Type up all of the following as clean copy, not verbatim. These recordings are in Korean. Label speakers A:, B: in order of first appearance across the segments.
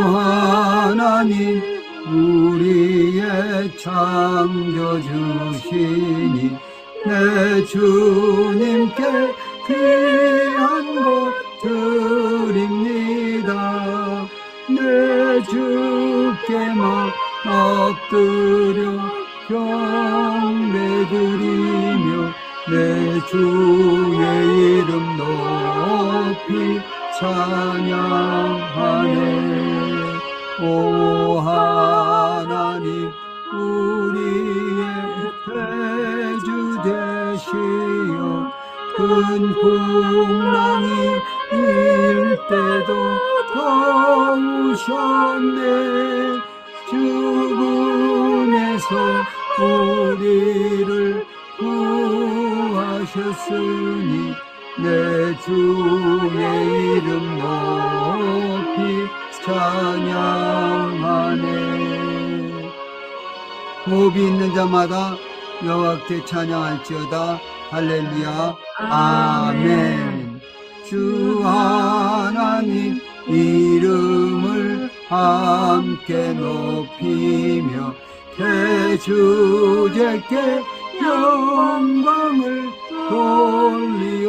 A: 하나님 우리의 창조주시니 내 주님께 귀한 것 드립니다. 내 주께만 엎드려 경배드리며 내 주의 이름 높이 찬양하네. 오 하나님 우리의 대주 되시어 큰 풍랑이 일 때도 도우셨네. 죽음에서 우리를 구하셨으니 내 주의 이름 높이 찬양하네. 호흡이 있는 자마다 여호와께 찬양할지어다. 할렐루야. 아멘. 주 하나님 이름을 함께 높이며 대주제께 영광을 돌리오리.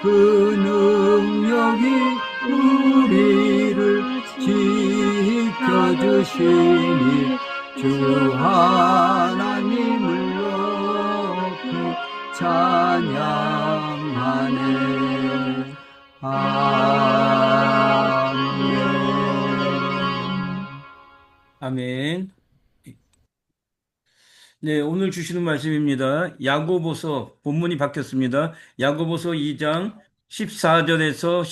A: 그 능력이 우리를 지켜주시니 주 하나님을 높이 찬양하네. 아멘.
B: 아멘. 네, 오늘 주시는 말씀입니다. 야고보서 본문이 바뀌었습니다. 야고보서 2장 14절에서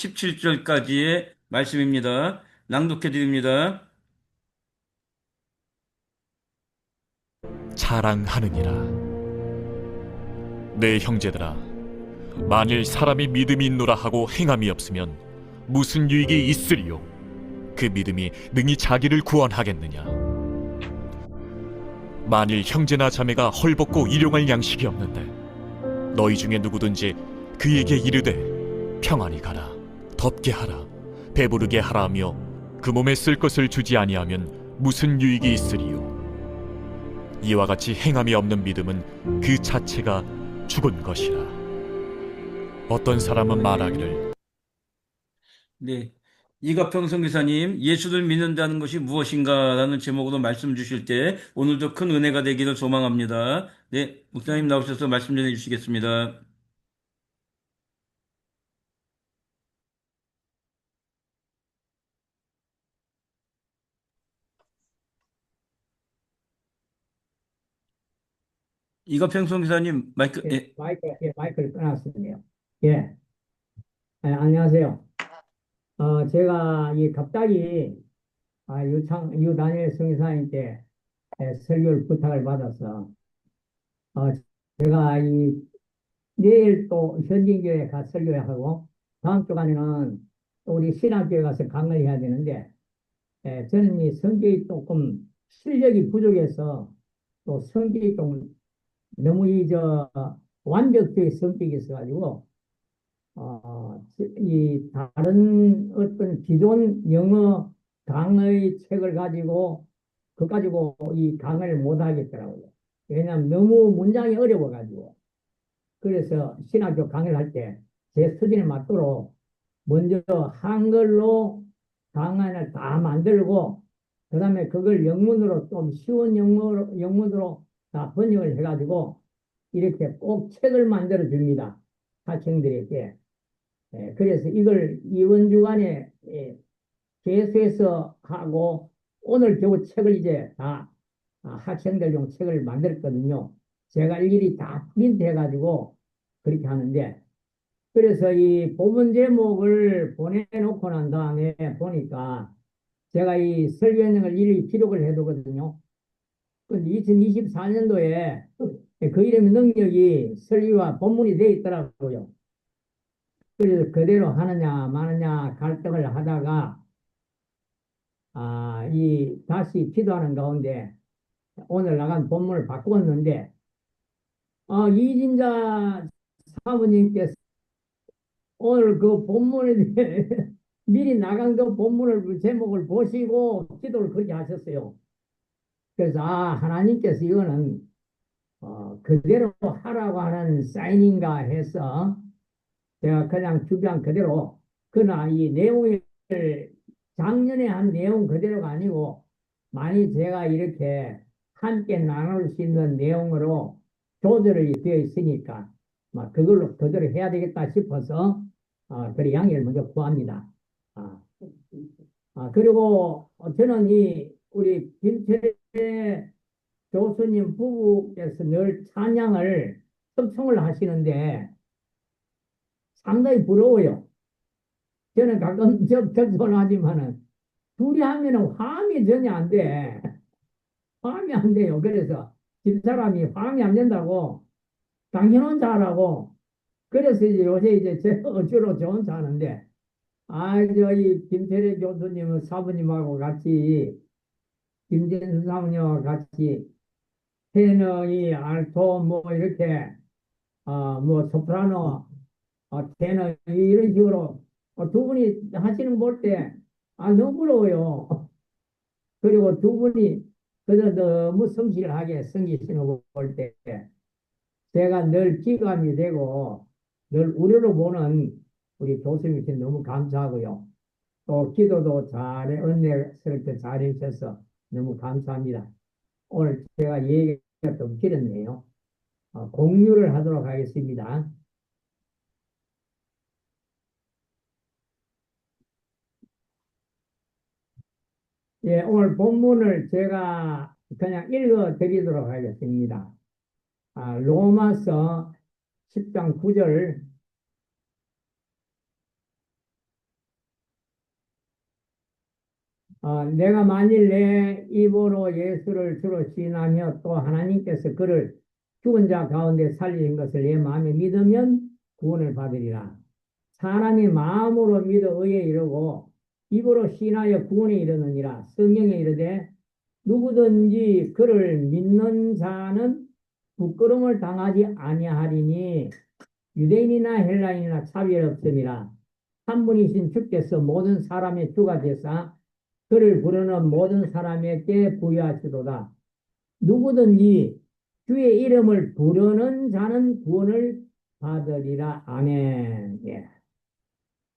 B: 17절까지의 말씀입니다. 낭독해 드립니다.
C: 자랑하느니라. 내 형제들아, 만일 사람이 믿음이 있노라 하고 행함이 없으면 무슨 유익이 있으리요? 그 믿음이 능히 자기를 구원하겠느냐? 만일 형제나 자매가 헐벗고 일용할 양식이 없는데 너희 중에 누구든지 그에게 이르되 평안히 가라, 덥게 하라, 배부르게 하라 하며 그 몸에 쓸 것을 주지 아니하면 무슨 유익이 있으리요? 이와 같이 행함이 없는 믿음은 그 자체가 죽은 것이라. 어떤 사람은 말하기를,
B: 네, 이가평 선교사님, 예수를 믿는다는 것이 무엇인가? 라는 제목으로 말씀 주실 때 오늘도 큰 은혜가 되기를 소망합니다. 네, 목사님 나오셔서 말씀 전해 주시겠습니다. 이가평 선교사님, 마이크, 예.
D: 마이크를 끊었습니다. 예, 안녕하세요. 제가 갑자기 유다니엘 성교사님께 설교를 부탁을 받아서 제가 내일 또 현진교회 가서 설교하고 다음 주간에는 또 우리 신학교에 가서 강의를 해야 되는데 저는 이 성격이 조금 실력이 부족해서 또 성격이 좀 너무 완벽주의 성격이 있어가지고 이 다른 어떤 기존 영어 강의 책을 가지고 그거 가지고 이 강의를 못 하겠더라고요. 왜냐하면 너무 문장이 어려워가지고. 그래서 신학교 강의를 할 때 제 수준에 맞도록 먼저 한글로 강의를 다 만들고 그 다음에 그걸 영문으로 좀 쉬운 영문으로 다 번역을 해가지고 이렇게 꼭 책을 만들어 줍니다. 학생들에게. 그래서 이걸 이번 주간에 개수해서 하고 오늘 겨우 책을 이제 다 학생들용 책을 만들었거든요. 제가 일일이 다 프린트 해가지고 그렇게 하는데 그래서 이 본문 제목을 보내놓고 난 다음에 보니까 제가 이 설교행을 일일이 기록을 해두거든요. 근데 2024년도에 그 이름 능력이 설교와 본문이 되어 있더라고요. 그래서 그대로 하느냐 마느냐 갈등을 하다가 다시 기도하는 가운데 오늘 나간 본문을 바꾸었는데 이진자 사모님께서 오늘 그 본문에 대해 미리 나간 그 본문을 제목을 보시고 기도를 그렇게 하셨어요. 그래서 하나님께서 이거는 그대로 하라고 하는 사인인가 해서 제가 그냥 주장 그대로 그러나 이 내용을 작년에 한 내용 그대로가 아니고 많이 제가 이렇게 함께 나눌 수 있는 내용으로 조절이 되어 있으니까 막 그걸로 그대로 해야 되겠다 싶어서 그래 양해를 먼저 구합니다. 아, 그리고 저는 이 우리 김철 교수님 부부께서 늘 찬양을 섭송을 하시는데 상당히 부러워요. 저는 가끔 접선하지만은 둘이 하면은 화음이 전혀 안 돼. 화음이 안 돼요. 그래서 집사람이 화음이 안 된다고 당신 혼자 하라고. 그래서 이제 요새 이제 제가 어쩌로 저 혼자 하는데 저희 김태래 교수님은 사부님하고 같이 김진수 사부님하고 같이 테너, 이 알토 뭐 이렇게 뭐 소프라노 테너 이런 식으로 두 분이 하시는 거 볼 때 너무 부러워요. 그리고 두 분이 그저 너무 성실하게 섬기시는 거 볼 때 제가 늘 기감이 되고 늘 우려로 보는 우리 교수님께 너무 감사하고요. 또 기도도 은혜스럽게 잘해 주셔서 너무 감사합니다. 오늘 제가 얘기가 좀 길었네요. 공유를 하도록 하겠습니다. 예, 오늘 본문을 제가 그냥 읽어 드리도록 하겠습니다. 로마서 10장 9절. 내가 만일 내 입으로 예수를 주로 시인하며 또 하나님께서 그를 죽은 자 가운데 살리신 것을 내 마음에 믿으면 구원을 받으리라. 사람이 마음으로 믿어 의에 이르고 입으로 시인하여 구원에 이르느니라. 성경에 이르되 누구든지 그를 믿는 자는 부끄러움을 당하지 아니하리니 유대인이나 헬라인이나 차별 없음이라. 한 분이신 주께서 모든 사람의 주가 되사 그를 부르는 모든 사람에게 부여하시도다. 누구든지 주의 이름을 부르는 자는 구원을 받으리라. 아멘. 예.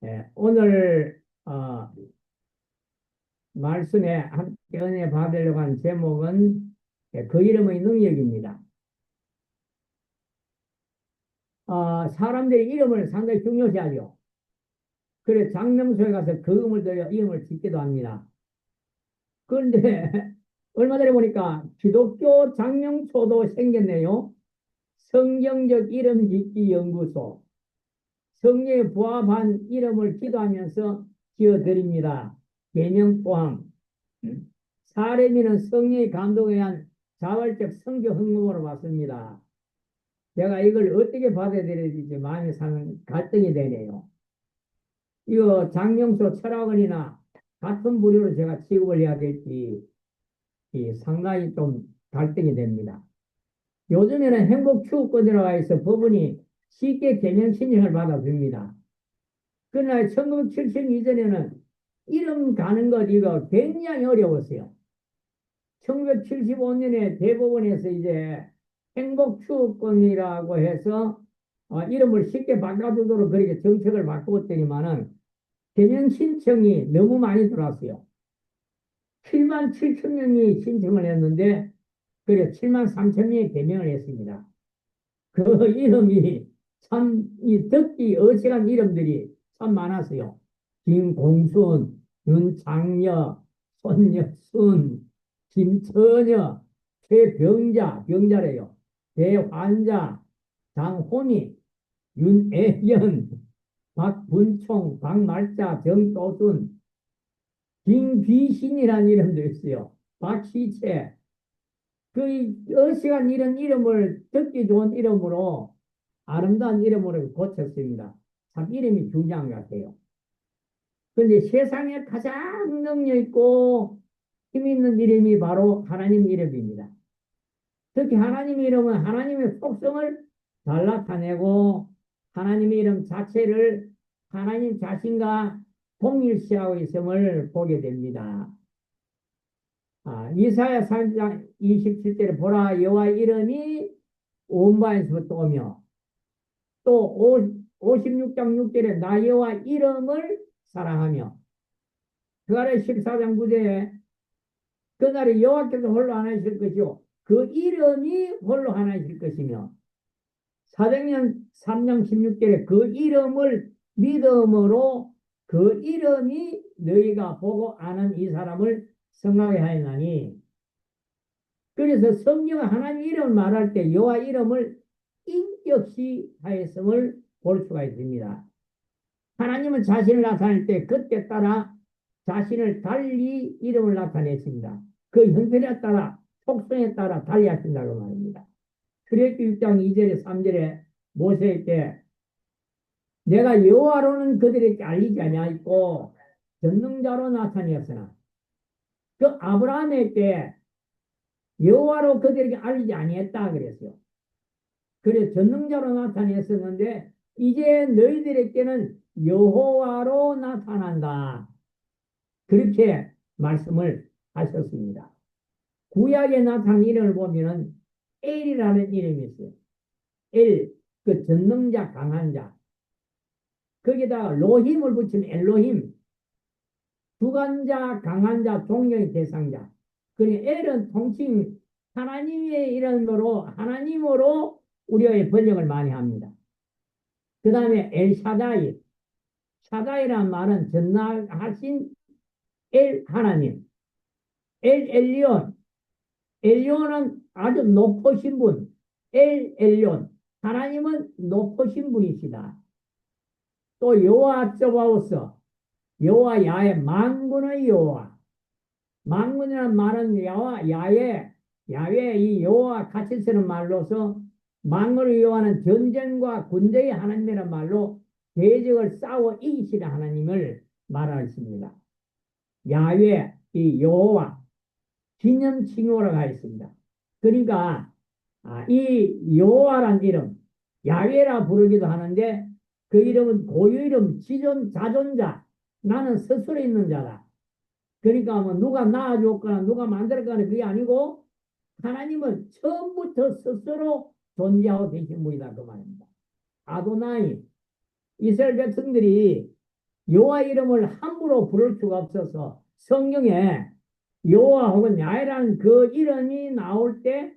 D: 예. 오늘 말씀에 함께 은혜 받으려고 한 제목은 그 이름의 능력입니다. 사람들이 이름을 상당히 중요시하죠. 그래 장명소에 가서 거금을 들여 이름을 짓기도 합니다. 그런데 얼마 전에 보니까 기독교 장명소도 생겼네요. 성경적 이름 짓기 연구소. 성경에 부합한 이름을 기도하면서 지어드립니다. 계명 포함. 사례미는 성령의 감동에 의한 자발적 성교 헌금으로 받습니다. 제가 이걸 어떻게 받아들여야 될지 마음이 상당히 갈등이 되네요. 이거 장명소 철학원이나 같은 부류로 제가 취급을 해야 될지 상당히 좀 갈등이 됩니다. 요즘에는 행복추구권이라고 해서 법원이 쉽게 개명 신청을 받아줍니다. 그러나 1970 이전에는 이름 가는 것 이거 굉장히 어려웠어요. 1975년에 대법원에서 이제 행복추구권이라고 해서 이름을 쉽게 바꿔주도록 그렇게 정책을 바꾸었더니만은 개명 신청이 너무 많이 들어왔어요. 7만 7천 명이 신청을 했는데 그래 7만 3천 명이 개명을 했습니다. 그 이름이 참 듣기 어색한 이름들이 참 많았어요. 김공순, 윤창녀, 손여순, 김처녀, 최병자, 병자래요. 대환자, 장호미, 윤애연, 박분총, 박말자, 정도순, 김귀신이라는 이름도 있어요. 박시채. 그 어시간 이런 이름을 듣기 좋은 이름으로 아름다운 이름으로 고쳤습니다. 참 이름이 중요한 것 같아요. 그런데 세상에 가장 능력 있고 힘 있는 이름이 바로 하나님 이름입니다. 특히 하나님 이름은 하나님의 속성을 잘 나타내고 하나님의 이름 자체를 하나님 자신과 동일시하고 있음을 보게 됩니다. 이사야 3장 27절에 보라 여호와 이름이 온 바에서부터 오며 또 56장 6절에 나 여호와 이름을 사랑하며 그 아래 14장 9절에 그날에 여호와께서 홀로 하나이실 것이요 그 이름이 홀로 하나이실 것이며 사도행전 3장 16절에 그 이름을 믿음으로 그 이름이 너희가 보고 아는 이 사람을 성하게 하였나니 그래서 성경 하나님 이름을 말할 때 여호와 이름을 인격시 하였음을 볼 수가 있습니다. 하나님은 자신을 나타낼 때 그때 따라 자신을 달리 이름을 나타냈습니다. 그 형편에 따라 속성에 따라 달리 하신다고 말입니다. 출애굽기 6장 2절에 3절에 모세에게 내가 여호와로는 그들에게 알리지 아니하였고 전능자로 나타내었으나 그 아브라함에게 여호와로 그들에게 알리지 아니했다 그랬어요. 그래서 전능자로 나타냈었는데 이제 너희들에게는 여호와로 나타난다. 그렇게 말씀을 하셨습니다. 구약에 나타난 이름을 보면은 엘이라는 이름이 있어요. 엘, 그 전능자, 강한 자. 거기다가 로힘을 붙이면 엘로힘, 주관자, 강한 자, 존경의 대상자. 그리고 엘은 통칭 하나님의 이름으로 하나님으로 우리의 번역을 많이 합니다. 그 다음에 엘샤다이, 샤다이라는 말은 전능하신 엘 하나님, 엘 엘리온, 엘리온은 아주 높으신 분, 엘 엘리온, 하나님은 높으신 분이시다. 또 여호와 쩌바오스, 여호와 야훼, 만군의 여호와, 만군이라는 말은 여호와 야훼, 야훼 이 여호와 같이 쓰는 말로서 만군의 여호와는 전쟁과 군대의 하나님이라는 말로 대적을 싸워 이기시는 하나님을 말하십니다. 야훼 이 여호와 기념칭호라고 하였습니다. 그러니까 이 여호와란 이름 야훼라 부르기도 하는데 그 이름은 고유 이름 지존 자존자 나는 스스로 있는 자다. 그러니까 뭐 누가 낳아줬거나 누가 만들었거나 그게 아니고 하나님은 처음부터 스스로 존재하고 계신 분이다 그 말입니다. 아도나이 이스라엘 백성들이 여호와 이름을 함부로 부를 수가 없어서 성경에 여호와 혹은 야훼라는 그 이름이 나올 때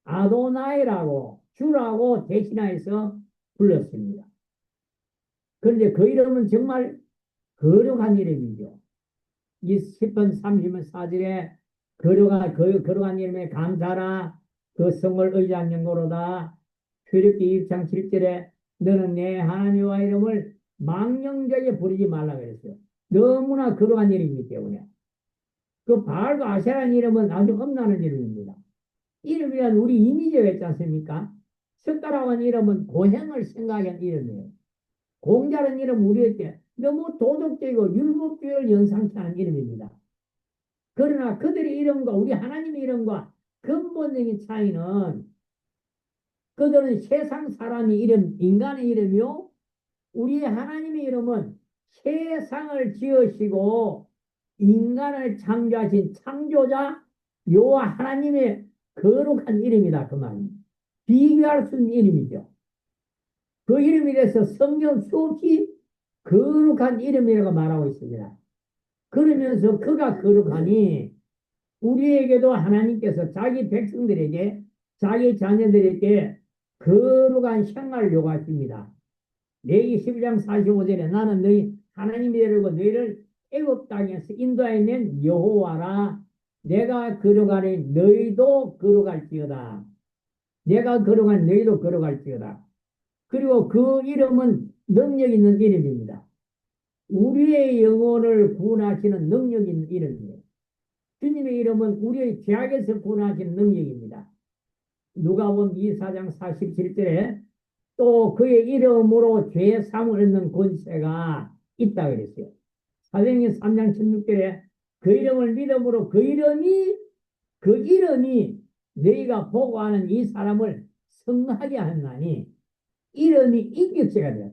D: 아도나이라고 주라고 대신하여서 불렀습니다. 그런데 그 이름은 정말 거룩한 이름이죠. 이 10편 34절에 거룩한 이름에 감사하라 그 성을 의지한 영고로다. 출애굽기 1장 7절에 너는 내 하나님 여호와 이름을 망령되게 부르지 말라 그랬어요. 너무나 거룩한 이름이기 때문에. 그 바알과 아세라는 이름은 아주 험난한 이름입니다. 이름이란 우리 이미지가 있지 않습니까? 석가라는 이름은 고행을 생각한 이름이에요. 공자라는 이름은 우리에게 너무 도덕적이고 율법주의를 연상케 하는 이름입니다. 그러나 그들의 이름과 우리 하나님의 이름과 근본적인 차이는 그들은 세상 사람의 이름, 인간의 이름이요. 우리 하나님의 이름은 세상을 지으시고 인간을 창조하신 창조자 여호와 하나님의 거룩한 이름이다 그 말입니다. 비교할 수 있는 이름이죠. 그 이름에 대해서 성경 수없이 거룩한 이름이라고 말하고 있습니다. 그러면서 그가 거룩하니 우리에게도 하나님께서 자기 백성들에게 자기 자녀들에게 거룩한 생활을 요구하십니다. 레위기 11장 45절에 나는 너희 하나님이 되려고 너희를 애굽 땅에서 인도하여 여호와라. 내가 거룩하니 너희도 거룩할지어다. 내가 거룩하니 너희도 거룩할지어다. 그리고 그 이름은 능력 있는 이름입니다. 우리의 영혼을 구원하시는 능력 있는 이름이에요. 주님의 이름은 우리의 죄악에서 구원하시는 능력입니다. 누가복음 24장 47절에 또 그의 이름으로 죄 사함을 얻는 권세가 있다 그랬어요. 사도행전 3장 16절에 그 이름을 믿음으로 그 이름이 너희가 보고 하는 이 사람을 성하게 하나니 이름이 인격체가 돼요.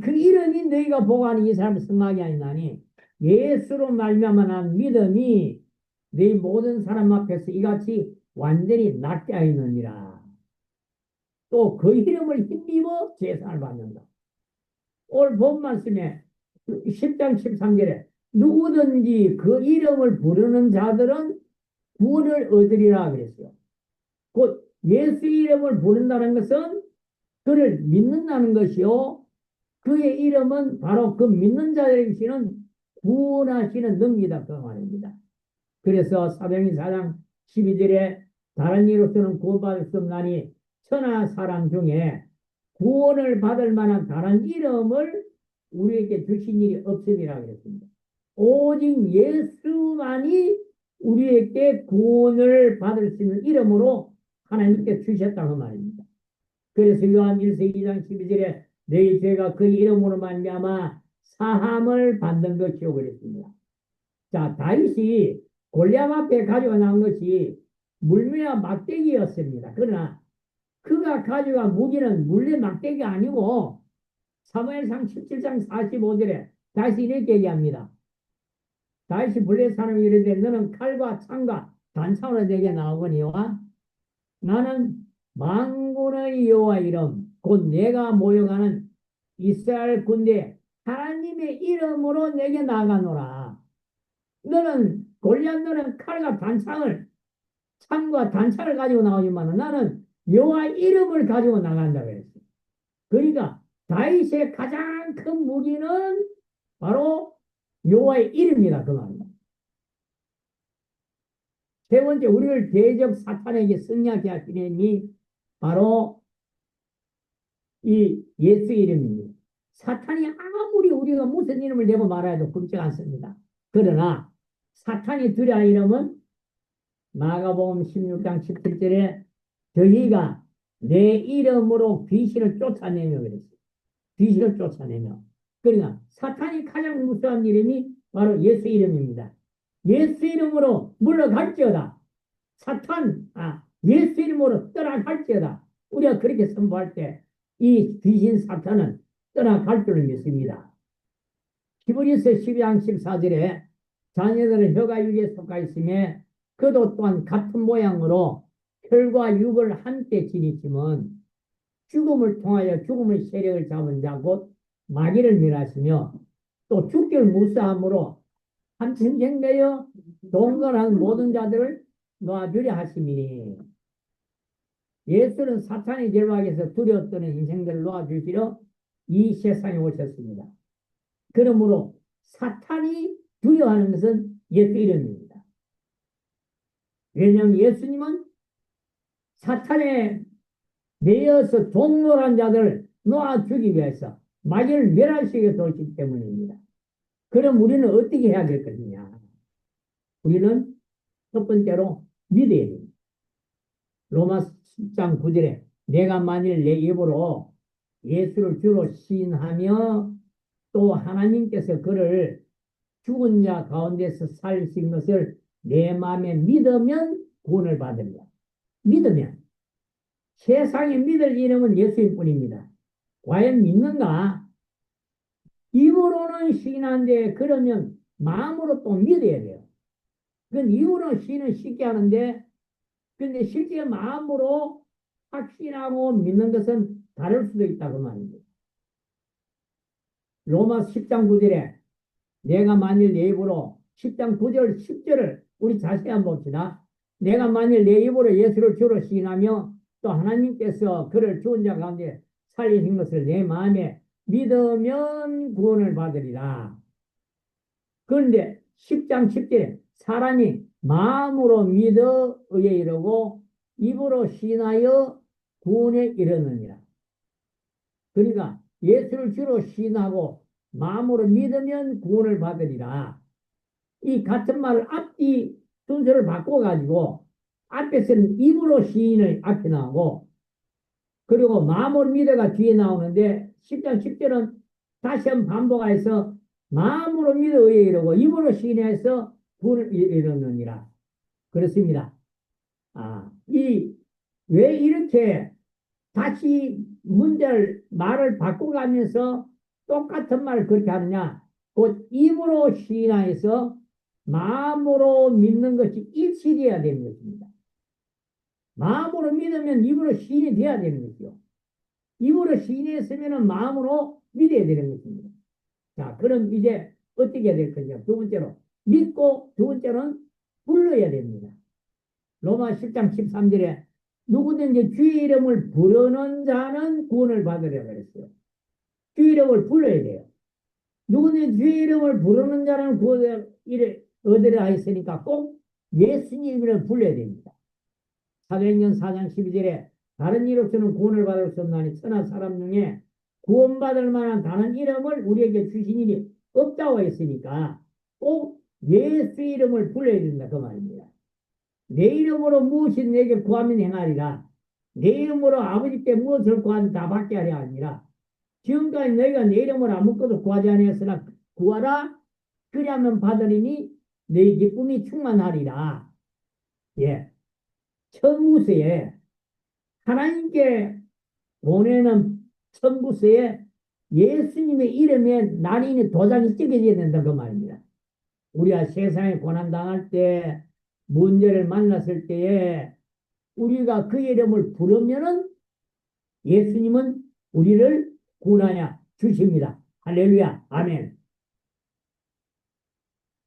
D: 그 이름이 너희가 보고 하는 이 사람의 성막이 아니나니 예수로 말미암아 난 믿음이 너희 모든 사람 앞에서 이같이 완전히 낫게 하였느니라. 또 그 이름을 힘입어 제사를 받는다. 오늘 본 말씀에 10장 13절에 누구든지 그 이름을 부르는 자들은 구원을 얻으리라 그랬어요. 곧 예수 이름을 부른다는 것은 그를 믿는다는 것이요. 그의 이름은 바로 그 믿는 자들에게 주시는 구원하시는 능력이다. 그 말입니다. 그래서 사도행전 4장 12절에 다른 이로서는 구원받을 수 없나니 천하 사람 중에 구원을 받을 만한 다른 이름을 우리에게 주신 일이 없음이라 그랬습니다. 오직 예수만이 우리에게 구원을 받을 수 있는 이름으로 하나님께 주셨다고 말입니다. 그래서 요한 1서 2장 12절에 너희 죄가 그 이름으로 말미암아 사함을 받는 것이요 그랬습니다. 자, 다윗이 골리앗 앞에 가지고 나온 것이 물매와 막대기였습니다. 그러나 그가 가져간 무기는 물레 막대기가 아니고 사무엘상 17장 45절에 다시 이렇게 얘기합니다. 다윗이 블레 사람이 이르되 너는 칼과 창과 단창으로 내게 나오거니와 나는 만군의 여호와 이름 곧 내가 모여가는 이스라엘 군대 하나님의 이름으로 내게 나가노라. 너는 골리앗 너는 칼과 단창을 창과 단창을 가지고 나오지만 나는 여호와 이름을 가지고 나간다 그랬어요. 그러니까 다윗의 가장 큰 무기는 바로 여호와의 이름이다 그 말입니다. 세 번째 우리를 대적 사탄에게 승리하게 하신 이름이 바로 이 예수 이름입니다. 사탄이 아무리 우리가 무슨 이름을 내고 말해도 굶지 않습니다. 그러나 사탄이 두려운 이름은 마가복음 16장 17절에 저희가 내 이름으로 귀신을 쫓아내며 그랬어요. 귀신을 쫓아내며. 그러니까 사탄이 가장 무서운 이름이 바로 예수 이름입니다. 예수 이름으로 물러갈지어다. 사탄, 예수 이름으로 떠나갈지어다. 우리가 그렇게 선포할 때 이 귀신 사탄은 떠나갈 줄을 믿습니다. 히브리서 12장 14절에 자녀들은 혀가 육에 속하 있으며 그도 또한 같은 모양으로 혈과 육을 함께 지니치면 죽음을 통하여 죽음의 세력을 잡은 자 곧 마귀를 멸하시며 또 죽기를 무사함으로 한평생 내어 동거한 모든 자들을 놓아주려 하심이니 예수는 사탄의 결박에서 두려워 떠는 인생들을 놓아주시려 이 세상에 오셨습니다. 그러므로 사탄이 두려워하는 것은 예수 이름입니다. 왜냐하면 예수님은 사탄에 매여서 동물한 자들을 놓아주기 위해서 마귀를 멸하시기 위해서 오시기 때문입니다. 그럼 우리는 어떻게 해야 될 것이냐? 우리는 첫 번째로 믿어야 됩니다. 로마 10장 9절에 내가 만일 내 입으로 예수를 주로 시인하며 또 하나님께서 그를 죽은 자 가운데서 살리신 것을 내 마음에 믿으면 구원을 받으리라. 믿으면. 세상에 믿을 이름은 예수일 뿐입니다. 과연 믿는가? 입으로는 시인하는데 그러면 마음으로 또 믿어야 돼요. 그건 입으로 시인은 쉽게 하는데 근데 실제 마음으로 확신하고 믿는 것은 다를 수도 있다고 말입니다. 로마 10장 9절에 내가 만일 내 입으로 10장 9절 10절을 우리 자세히 한번 봅시다. 내가 만일 내 입으로 예수를 주로 시인하며 또 하나님께서 그를 죽은 자 가운데 살리신 것을 내 마음에 믿으면 구원을 받으리라. 그런데 10장 10절에 사람이 마음으로 믿어 의에 이르고 입으로 시인하여 구원에 이르느니라. 그러니까 예수를 주로 시인하고 마음으로 믿으면 구원을 받으리라. 이 같은 말을 앞뒤 순서를 바꿔가지고 앞에서는 입으로 시인을 앞에 나오고 그리고 마음으로 믿어가 뒤에 나오는데 10장 10절은 다시 한번 반복해서 마음으로 믿어 의에 이르고 입으로 시인해서 구원을 이루느니라. 그렇습니다. 왜 이렇게 다시 말을 바꿔가면서 똑같은 말을 그렇게 하느냐? 곧 입으로 시인하여서 마음으로 믿는 것이 일치되어야 되는 것입니다. 마음으로 믿으면 입으로 시인이 돼야 되는 것이요. 입으로 시인했으면 마음으로 믿어야 되는 것입니다. 자, 그럼 이제 어떻게 해야 될 거냐? 두 번째로 믿고, 두 번째로는 불러야 됩니다. 로마 10장 13절에 누구든지 주의 이름을 부르는 자는 구원을 받으려고 그랬어요. 주의 이름을 불러야 돼요. 누구든지 주의 이름을 부르는 자는 구원을 얻으려 했으니까 꼭 예수님 이름을 불러야 됩니다. 사도행전 4장 12절에 다른 이로서는 구원을 받을 수 없나니 천하 사람 중에 구원받을 만한 다른 이름을 우리에게 주신 일이 없다고 했으니까 꼭 예수 이름을 불러야 된다 그 말입니다. 내 이름으로 무엇이 내게 구하면 행하리라. 내 이름으로 아버지께 무엇을 구하면 다 받게 하려 아니라 지금까지 너희가 내 이름으로 아무것도 구하지 아니했으나 구하라 그리하면 받으리니 너희 기쁨이 충만하리라. 예, 천구세에 하나님께 보내는 천구세에 예수님의 이름에 날인이 도장이 찍혀져야 된다 그 말입니다. 우리가 세상에 고난당할 때 문제를 만났을 때에 우리가 그 이름을 부르면은 예수님은 우리를 구원하여 주십니다. 할렐루야. 아멘.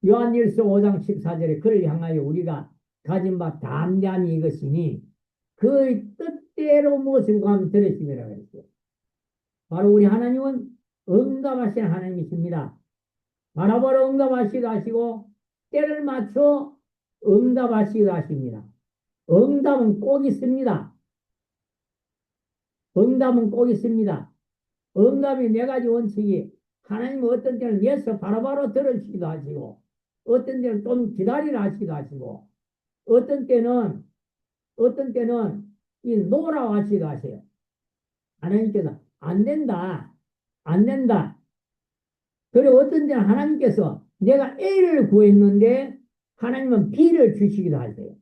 D: 요한일서 5장 14절에 그를 향하여 우리가 가진 바 담대함이 이것이니 그의 뜻대로 무엇을 구하면 들으심이라고 했어요. 바로 우리 하나님은 응답하시는 하나님이십니다. 바로바로 응답하시기도 하시고 때를 맞춰 응답하시기도 하십니다. 응답은 꼭 있습니다. 응답은 꼭 있습니다. 응답이 네 가지 원칙이 하나님은 어떤 때는 예서 바로바로 들으시기도 하시고 어떤 때는 좀 기다리라 하시기도 하시고 어떤 때는 이 노라고 하시기도 하세요. 하나님께서 안 된다. 안 된다. 그리고 어떤 때는 하나님께서 내가 A를 구했는데 하나님은 B를 주시기도 하세요.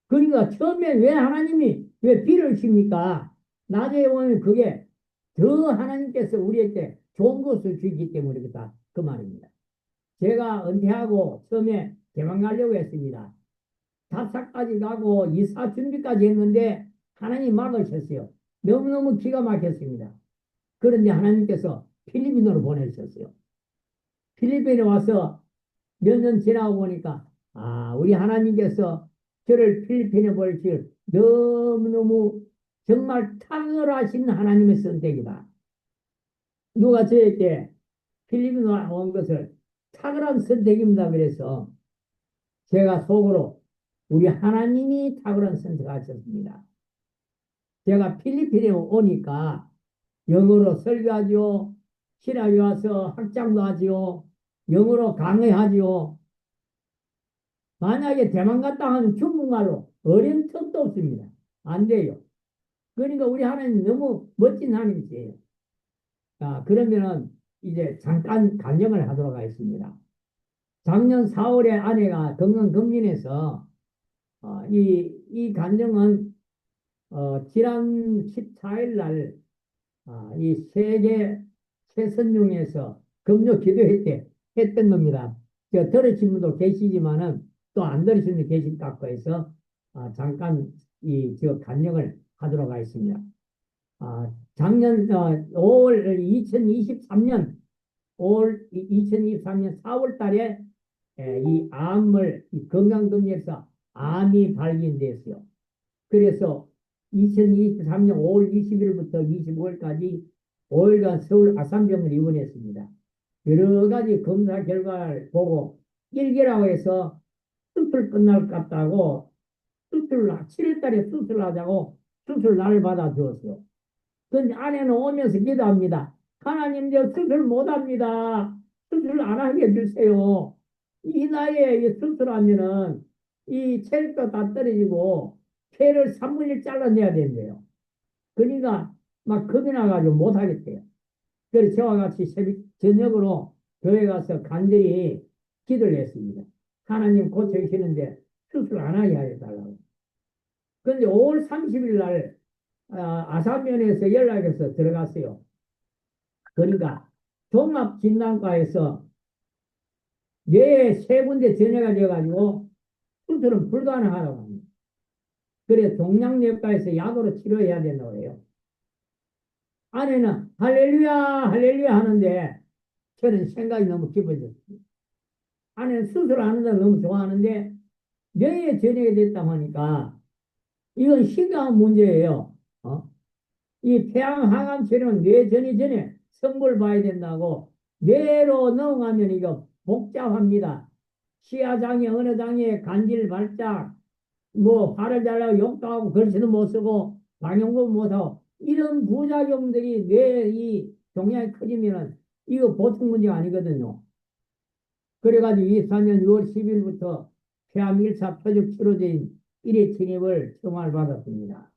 D: 그러니까 처음에 왜 하나님이 왜 B를 주십니까? 나중에 보면 그게 더 하나님께서 우리에게 좋은 것을 주기 때문이다. 그 말입니다. 제가 은퇴하고 처음에 대만 가려고 했습니다. 답사까지 가고 이사 준비까지 했는데 하나님 막으셨어요. 너무너무 기가 막혔습니다. 그런데 하나님께서 필리핀으로 보내주셨어요. 필리핀에 와서 몇 년 지나고 보니까 우리 하나님께서 저를 필리핀에 보내실 너무너무 정말 탁월하신 하나님의 선택이다. 누가 저에게 필리핀에 온 것을 탁월한 선택입니다. 그래서 제가 속으로 우리 하나님이 탁월한 선택하셨습니다. 제가 필리핀에 오니까 영어로 설교하지요. 신학에 와서 학장도 하지요. 영어로 강의하지요. 만약에 대만 갔다 하면 중국말로 어린 턱도 없습니다. 안 돼요. 그러니까 우리 하나님 너무 멋진 하나님이세요. 자, 그러면은 이제 잠깐 간증을 하도록 하겠습니다. 작년 4월에 아내가 건강검진에서 이 간증은 지난 14일 날 이 세계 최선용에서 금요 기도회 때 했던 겁니다. 들으신 분도 계시지만은 또 안 들으신 분도 계실 것 같고 해서 잠깐 저 간증을 하도록 하겠습니다. 작년 5월 2023년 4월 달에 이 암을 건강검진에서 암이 발견됐어요. 그래서 2023년 5월 20일부터 25일까지 5일간 서울 아산병원에 입원했습니다. 여러 가지 검사 결과를 보고 1개라고 해서 수술 끝날 것 같다고 7월달에 수술하자고 수술 날을 받아주었어요. 그런데 아내는 오면서 기도합니다. 하나님 저 수술 못합니다. 수술 안 하게 해주세요. 이 나이에 수술하면은 이 체력도 다 떨어지고 폐를 3분의 1 잘라내야 된대요. 그러니까 막 겁이 나가지고 못하겠대요. 그래서 저와 같이 저녁으로 교회 가서 간절히 기도를 했습니다. 하나님 고쳐주시는데 수술 안 하게 해달라고. 그런데 5월 30일 날 아산면에서 연락해서 들어갔어요. 그러니까 종합진단과에서 뇌에 세 군데 전해가 돼가지고 수술은 불가능하다고 합니다. 그래서 종양내과에서 약으로 치료해야 된다고 해요. 아내는 할렐루야 할렐루야 하는데 저는 생각이 너무 깊어졌습니다. 아내는 수술하는 걸 너무 좋아하는데 뇌에 전해가 됐다고 하니까 이건 심각한 문제예요. 이 폐암, 항암 치료는 뇌 전이 전에 성분을 봐야 된다고 뇌로 넘어가면 이거 복잡합니다. 시야장애, 어느 장애, 간질 발작, 뭐 발을 잘라고 욕도 하고 글씨도 못 쓰고 방용도 못하고 이런 부작용들이 뇌 이 종양이 커지면은 이거 보통 문제가 아니거든요. 그래가지고 24년 6월 10일부터 폐암 1차 표적 치료제인 1회 진입을 청화를 받았습니다.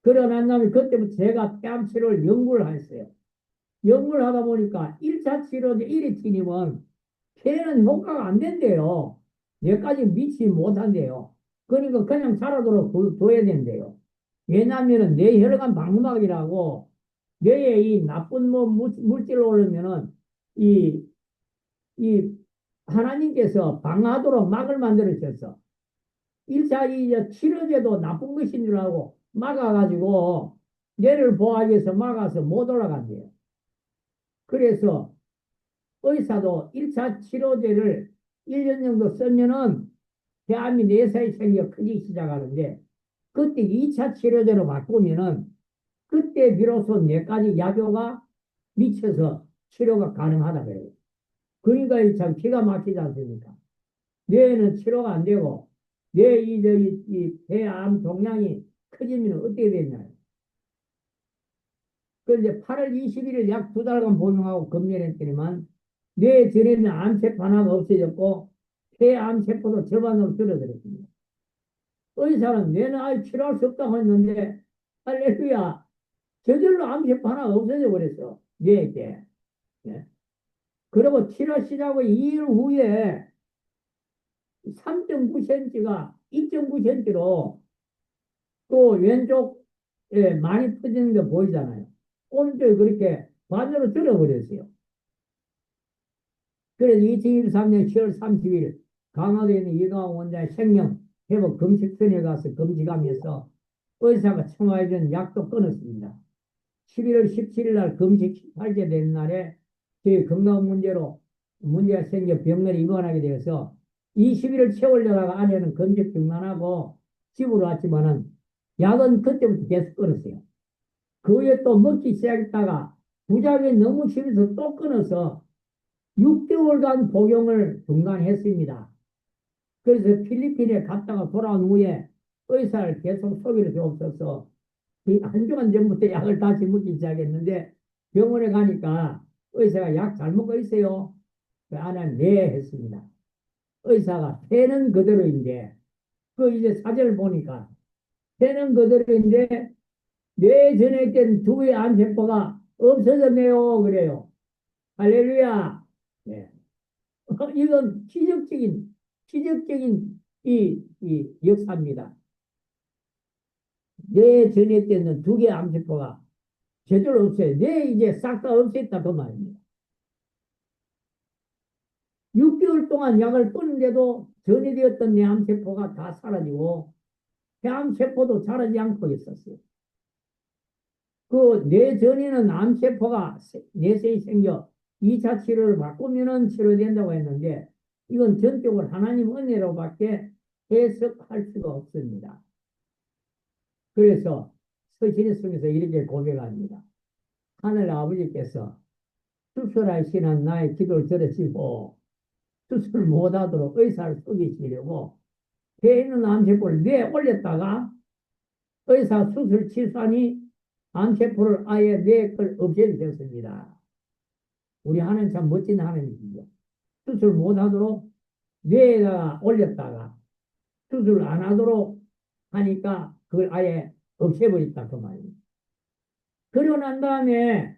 D: 그러고 난 다음에 그때부터 제가 폐암 치료를 연구를 했어요. 연구를 하다 보니까 1차 치료제 1회 진입은 폐는 효과가 안 된대요. 뇌까지 미치지 못한대요. 그러니까 그냥 자라도록 둬야 된대요. 왜냐하면 뇌혈관 방막이라고 뇌에 이 나쁜 뭐 물질을 올리면은 이 하나님께서 방하도록 막을 만들어 줬어. 1차 이 치료제도 나쁜 것인 줄 알고 막아가지고 뇌를 보호하기 위해서 막아서 못 올라간대요. 그래서 의사도 1차 치료제를 1년 정도 쓰면은 폐암이 뇌사에 생겨 크기 시작하는데 그때 2차 치료제로 바꾸면은 그때 비로소 뇌까지 약효가 미쳐서 치료가 가능하다 그래요. 그러니까 참 기가 막히지 않습니까? 뇌는 치료가 안 되고 뇌 이 폐암 종양이 커지면 어떻게 되냐요. 그런데 8월 21일 약 2달간 복용하고 검열했더니만 뇌에 전해있는 암세포 하나가 없어졌고 폐암세포도 절반으로 줄어들었습니다. 의사는 뇌는 아예 치료할 수 없다고 했는데 할렐루야 저절로 암세포 하나가 없어져 버렸어. 뇌에. 네. 그리고 치료 시작 후 2일 후에 3.9cm가 2.9cm로 또 왼쪽에 많이 퍼지는 게 보이잖아요. 오른쪽이 그렇게 반으로 줄어버렸어요. 그래서 2023년 10월 30일 강화도에 있는 이강호 원장의 생명 회복 금식선에 가서 금식하면서 의사가 청하해준 약도 끊었습니다. 11월 17일 날 금식 18제 되는 날에 제 건강 문제로 문제가 생겨 병원에 입원하게 되어서 20일을 채우려다가 아내는 금식 중단하고 집으로 왔지만은 약은 그때부터 계속 끊었어요. 그 후에 또 먹기 시작했다가 부작용이 너무 심해서 또 끊어서 6개월간 복용을 중단했습니다. 그래서 필리핀에 갔다가 돌아온 후에 의사를 계속 소개를 주옵소서 한 주간 전부터 약을 다시 먹기 시작했는데 병원에 가니까 의사가 약 잘 먹고 있어요. 그 아내는 네 했습니다. 의사가 폐는 그대로인데 그 이제 사진을 보니까 폐는 그대로인데 뇌 전에 있던 두 개의 암세포가 없어졌네요. 그래요. 할렐루야. 네. 이건 기적적인 이 역사입니다. 뇌 전에 있던 두 개의 암세포가 제대로 없어요. 뇌 이제 싹 다 없앴다 그 말입니다. 6개월 동안 약을 끊는데도 전이되었던 뇌암세포가 다 사라지고 폐암세포도 자라지 않고 있었어요. 그 뇌전에는 암세포가 뇌세에 생겨 2차 치료를 바꾸면은 치료된다고 했는데 이건 전적으로 하나님 은혜로밖에 해석할 수가 없습니다. 그래서 서신의 속에서 이렇게 고백합니다. 하늘 아버지께서 수술하시는 나의 기도를 들으시고 수술 못하도록 의사를 속이시려고 배에 있는 암세포를 뇌에 올렸다가 의사 수술 취소하니 암세포를 아예 뇌에 걸 없애주셨습니다. 우리 하나님 참 멋진 하나님이죠. 수술 못하도록 뇌에다가 올렸다가 수술 안 하도록 하니까 그걸 아예 없애버렸다 그 말입니다. 그러고 난 다음에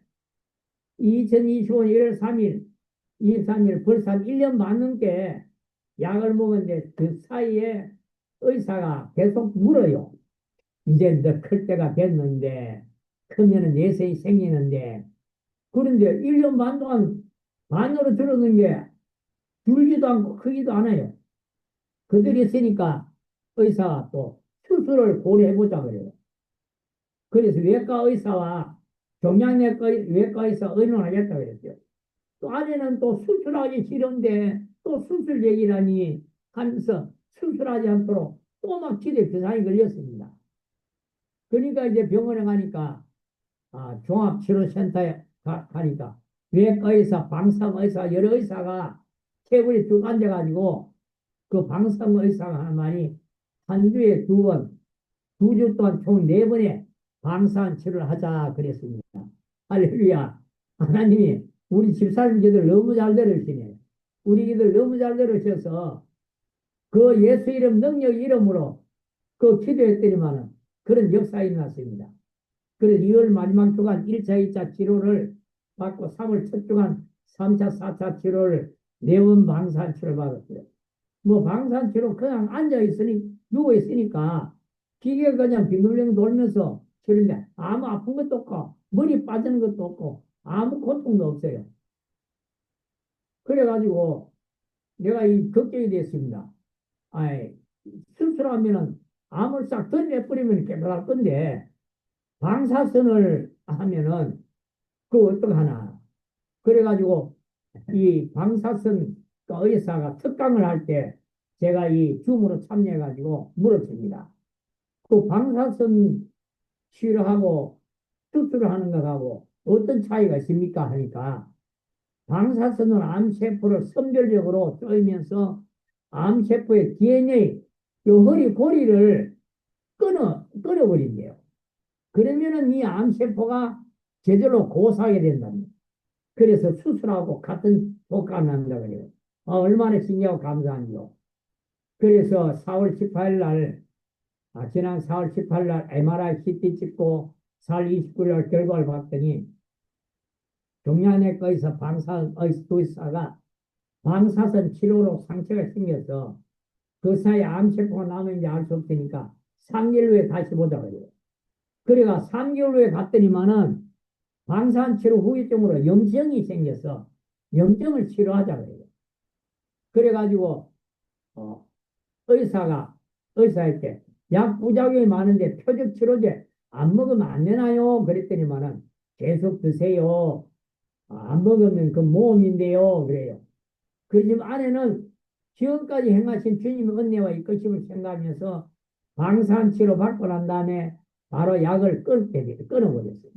D: 2025년 1월 3일 23일 벌써 한 1년 반 넘게 약을 먹었는데 그 사이에 의사가 계속 물어요. 이제 너 클 때가 됐는데 크면은 내세이 생기는데 그런데 1년 반 동안 반으로 줄어든 게 줄지도 않고 크기도 않아요. 그들이 있으니까 의사가 또 수술을 고려해보자 그래요. 그래서 외과 의사와 종양내과 외과 의사 의논하겠다 그랬어요. 또 아내는 또 수술하기 싫은데 또 수술 얘기라니 하면서 수술하지 않도록 또 막 기대 부상이 걸렸습니다. 그러니까 이제 병원에 가니까 종합치료센터에 가니까 외과의사, 방사의사 여러 의사가 테이블에 쭉 앉아가지고 그 방사의사가 하나만이 한 주에 두 번, 두 주 동안 총 네 번의 방사선 치료를 하자 그랬습니다. 할렐루야. 하나님이 우리 집사님 기도를 너무 잘 들으시네. 우리 기도를 너무 잘 들으셔서 그 예수 이름 능력 이름으로 그 기도했더니만은 그런 역사가 일어났습니다. 그래서 2월 마지막 주간 1차, 2차 치료를 받고 3월 첫 주간 3차, 4차 치료를 네 번 방사선 치료를 받았어요. 뭐 방사선 치료 그냥 앉아 있으니 누워 있으니까 기계 그냥 빙글빙글 돌면서 치료인데 아무 아픈 것도 없고 머리 빠지는 것도 없고 아무 고통도 없어요. 그래가지고 내가 이 걱정이 됐습니다. 아이, 수술하면은 암을 싹 던져버리면 깨끗할 건데 방사선을 하면은 그 어떡하나. 그래가지고 이 방사선 그 의사가 특강을 할 때 제가 이 줌으로 참여해가지고 물었습니다. 그 방사선 치료하고 수술을 하는 것하고 어떤 차이가 있습니까? 하니까 방사선은 암세포를 선별적으로 쪼이면서 암세포의 DNA, 요 허리 고리를 끊어버린대요. 그러면은 이 암세포가 제대로 고사하게 된답니다. 그래서 수술하고 같은 효과가 난다 그래요. 얼마나 신기하고 감사한지요. 그래서 4월 18일 날, 지난 4월 18일 날 MRI CT 찍고 4월 29일 날 결과를 봤더니 종양내과 의사 의사가 방사선 치료로 상처가 생겨서 그 사이에 암세포가 남았는지 알 수 없으니까 3개월 후에 다시 보자 그래요. 그래가 3개월 후에 갔더니만은 방사선 치료 후유증으로 염증이 생겨서 염증을 치료하자 그래요. 그래가지고 의사가 의사한테 약 부작용이 많은데 표적 치료제 안 먹으면 안 되나요? 그랬더니만은 계속 드세요. 안 먹으면 그 모험인데요. 그래요. 그러지만 아내는 지금까지 행하신 주님의 은혜와 이끄심을 생각하면서 방사선 치료 받고 난 다음에 바로 약을 끊어버렸습니다.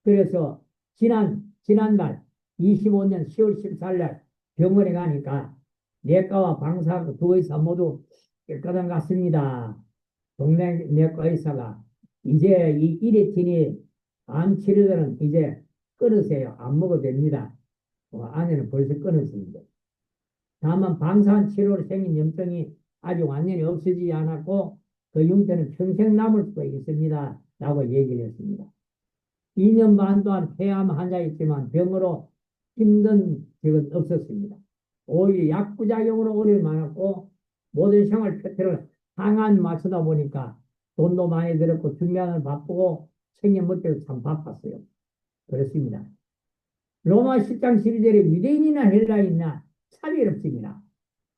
D: 그래서 지난달 25년 10월 14일 날 병원에 가니까 내과와 방사 두 의사 모두 깨끗한 것 같습니다. 동네 내과 의사가 이제 이 이레틴이 암 치료제는 이제 끊으세요. 안 먹어도 됩니다. 아내는 벌써 끊었습니다. 다만 방사선 치료로 생긴 염증이 아직 완전히 없어지지 않았고 그 형태는 평생 남을 수도 있습니다. 라고 얘기를 했습니다. 2년 반 동안 폐암 환자였지만 병으로 힘든 적은 없었습니다. 오히려 약부작용으로 어려움이 많았고 모든 생활 패턴을 항안 맞추다 보니까 돈도 많이 들었고 준비하는 바쁘고 생계 못해도 참 바빴어요. 그렇습니다. 로마 10장 12절에 유대인이나 헬라인이나 차별 없습니다.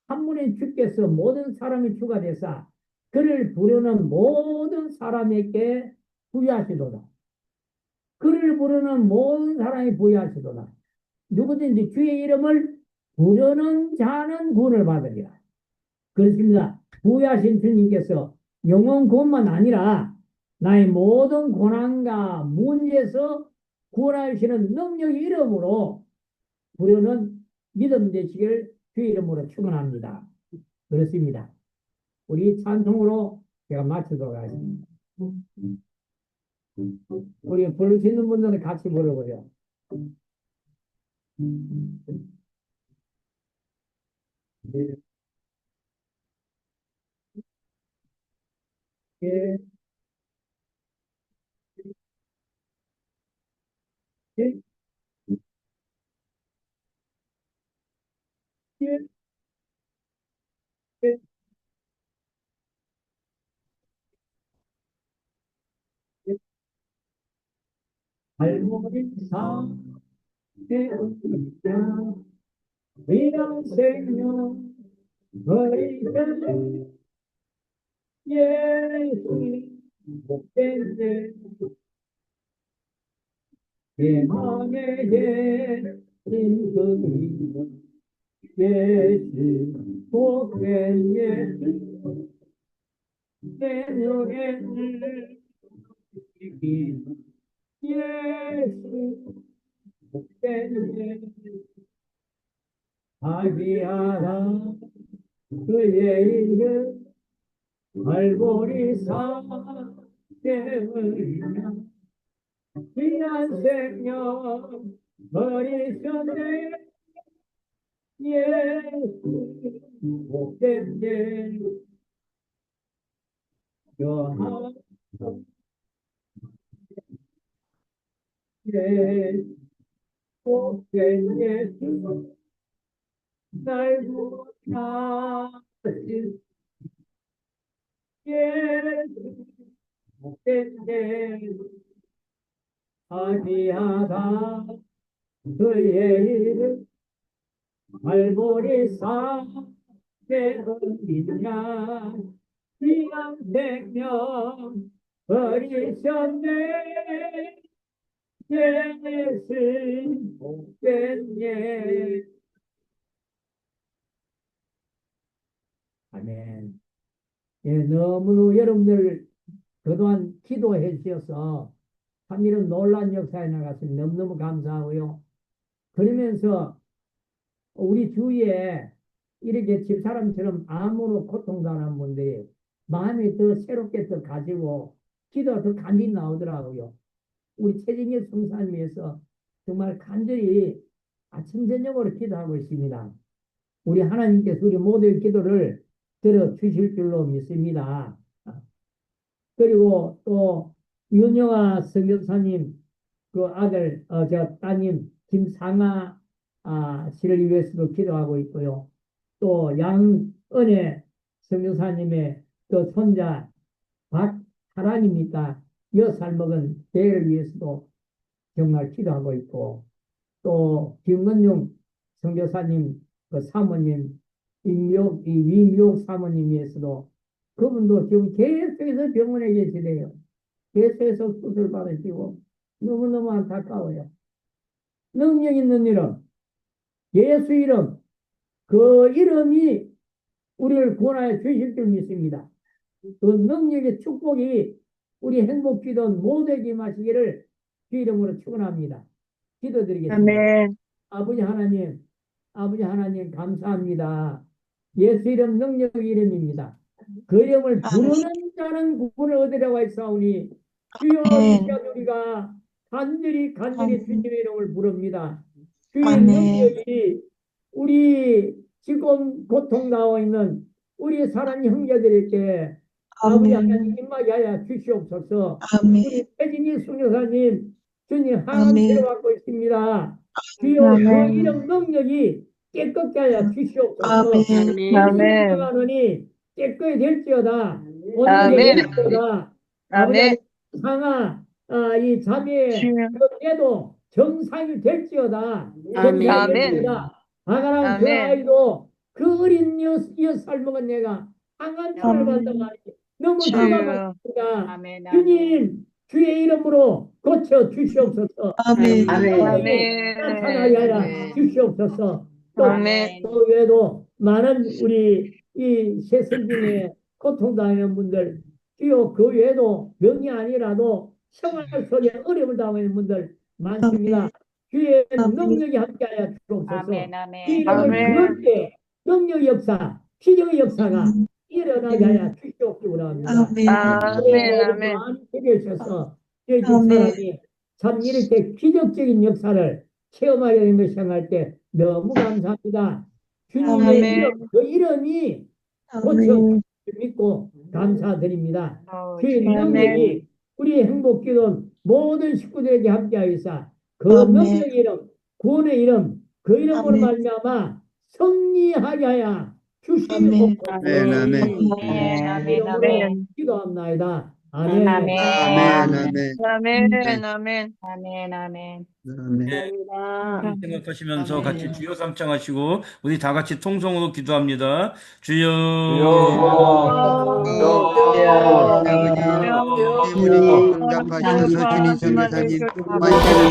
D: 한 분의 주께서 모든 사람의 주가 되사 그를 부르는 모든 사람에게 부여하시도다. 그를 부르는 모든 사람이 부여하시도다. 누구든지 주의 이름을 부르는 자는 구원을 받으리라. 그렇습니다. 부여하신 주님께서 영원 구원만 아니라 나의 모든 고난과 문제에서 구원하시는 능력 이름으로 부르는 믿음 되시길 주의 이름으로 축원합니다. 그렇습니다. 우리 찬송으로 제가 마치도록 하겠습니다. 우리 부를 수 있는 분들은 같이 부르고요. 예, 예, 예, 예, 예. 할머니 상 되었습니다. 위대한 생명 버리셨네. 예수 복된데 대망에게 인성이 예수 복된 예수 내년에는 예수 복된 예수 아비아라 그의 이름 말보리 사대의냐 귀한 생명 버리셨네 예수 복된 예수 여하 예수 복된 예수 날 구하신 예수 복된 예수 아비하다 그의 이름 말보리 사대의냐 귀한 생명 버리셨네 예수 복된 예수 아멘. 예, 너무 여러분들 그동안 기도해 주셔서 참 이런 놀라운 역사에 나가서 너무너무 감사하고요. 그러면서 우리 주위에 이렇게 집사람처럼 암으로 고통당하는 분들이 마음이 더 새롭게 더 가지고 기도가 더 간절히 나오더라고요. 우리 최진희 성사님 위해서 정말 간절히 아침 저녁으로 기도하고 있습니다. 우리 하나님께서 우리 모두의 기도를 들어주실 줄로 믿습니다. 그리고 또 윤영아 선교사님 그 아들 저 따님 김상아 씨를 위해서도 기도하고 있고요. 또 양은혜 선교사님의 그 손자 박하란입니까? 6살 먹은 대를 위해서도 정말 기도하고 있고 또 김건용 선교사님 그 사모님 위미옥 사모님 위해서도 그분도 지금 계속해서 병원에 계시대요. 계속해서 수술 받으시고 너무너무 안타까워요. 능력 있는 이름 예수 이름 그 이름이 우리를 구원하여 주실 줄 믿습니다. 그 능력의 축복이 우리 행복기도 모두에게 임하시기를 주 이름으로 축원합니다. 기도드리겠습니다.
E: 아멘.
D: 아버지 하나님 감사합니다. 예수 이름 능력의 이름입니다. 그 이름을 부르는 자는 구원을 얻으려고 했사오니 주여 이 시간 우리가 간절히 주님의 이름을 부릅니다. 주의 능력이 우리 지금 고통 나와 있는 우리 사랑 형제들에게 아버지 하나님 임하게 하여 주시옵소서. 우리 최진희 선교사님 주님 항암 치료받고 있습니다. 주여 그 이름 능력이 깨끗게 하여 주시옵소서. 아멘. 깨끗이 될지어다. 온전히 될지어다. 아버지 상아 이 자매의 그때도 정상이 될지어다. 정상이 될지어다. 아가랑 그 아이도 그 어린 6살 먹은 내가 항암 치료를 받다가 너무 기가 막힙니다. 주님 주의 이름으로 고쳐 주시옵소서. 나타나게 하여 주시옵소서. 또 외에도 많은 우리 이 세상 중에 고통당하는 분들 주요 그 외에도 병이 아니라도 생활 속에 어려움을 당하는 분들 많습니다. 주의 능력이 함께하여 주옵소서. 그 이름을 부를 때 능력 역사, 기적의 역사가 일어나게 하여 주시옵기 원합니다. 많이 해주셔서 저희 집사람이 참 이렇게 기적적인 역사를 체험하게 된 것을 생각할 때 너무 감사합니다. 주님의 이름, 그 이름이 고쳐 믿고 감사드립니다. 주의 능력이 우리 행복기도 모든 식구들에게 함께하여서 그 능력의 이름, 구원의 이름, 그 이름으로 말미암아 승리하게 하여 주시옵소서. 기도합나이다. 아멘.
A: 아멘, 아멘,
E: 아멘, 아멘.
F: 아멘, 아멘.
A: 아멘.
F: 감사합니다.
B: 생각하시면서 같이
F: 아멘.
B: 주여 삼창하시고 우리 다 같이 통성으로 기도합니다. 주여
A: 아버지, 응답하셔서 주님 선교사님 완전히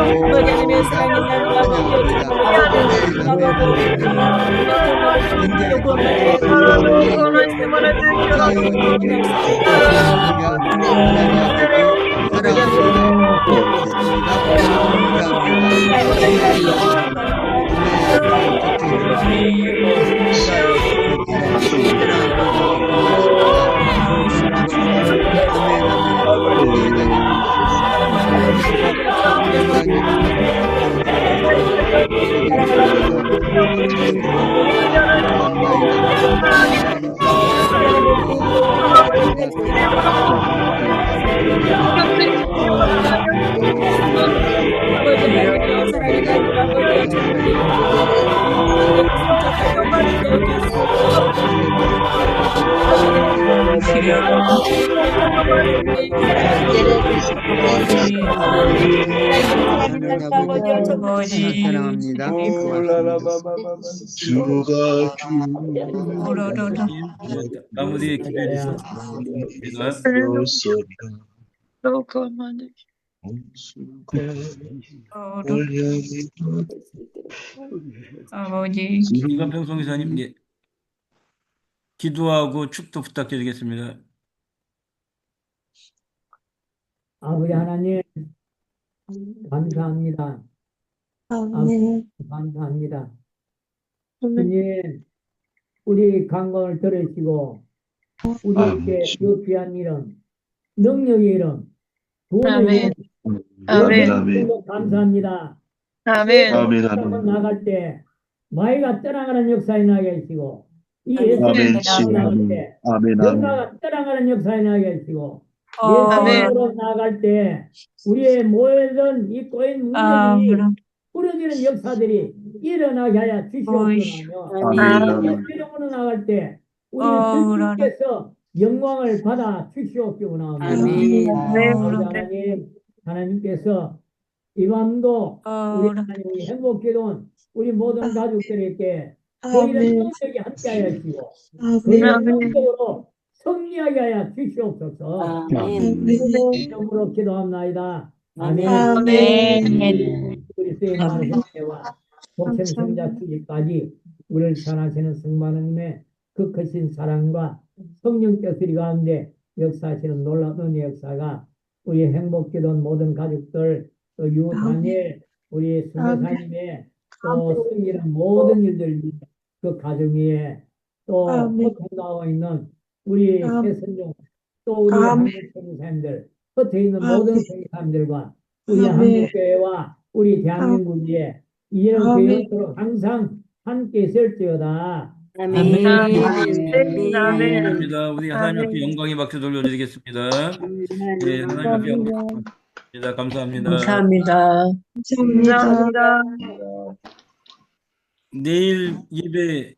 A: 어떤 중에 사랑합니다.
B: 마무리 기도해 주시겠습니다.
F: 아버지.
B: 이관평 성교사님, 예. 기도하고 축도 부탁드리겠습니다.
D: 아버지 하나님, 감사합니다. 감사합니다. 주님, 우리 간구를 들으시고, 우리에게 이 귀한 이름, 능력의 이름, 돈의 이름, 감사합니다.
E: 아멘.
D: 한번 나갈 때, 마이가 떠나가는 역사에 나게 하시고, 이 예수님이 나갈 때, 역사가 떠나가는 역사에 나게 하시고, 예수님으로 나갈 때, 우리의 모든 이 꼬인 문제들이 부러지는 역사들이 일어나게 하여 주시옵소서. 예수님으로 나갈 때, 우리 주님께서 영광을 받아 주시옵소서. 하나님, 하나님께서 이 밤도 우리 하나님 우리 행복기도원 우리 모든 가족들에게 저희는 성적이 함께하여 주시고 저희는 성적으로 승리하게 하여 주시옵소서. 이름으로 기도합나이다. 아멘. 그리스도의 많은 형제와 독생성자 주기까지 우리를 사랑하시는 성만원님의 그 크신 사랑과 성령께서 우리 가운데 역사하시는 놀라운 은혜 역사가 우리 행복기도원 모든 가족들 또 유다니엘 우리 수매사님의 또 생기는 모든 일들 그 가정 위에 또 나와 있는 우리 새선종 또 우리 한국 선교사님들 흩어 있는 모든 선교사님들과 우리 한국교회와 우리 대한민국 위에 이런 교회도록 항상 함께 있을지어다.
E: 아멘. 아멘.
B: 감사합니다. 우리 하나님 앞에
E: 아멘.
B: 영광의 박수 돌려드리겠습니다. 네, 하나님 앞에 영광의 박수 감사합니다.
E: 감사합니다.
B: 내일 예배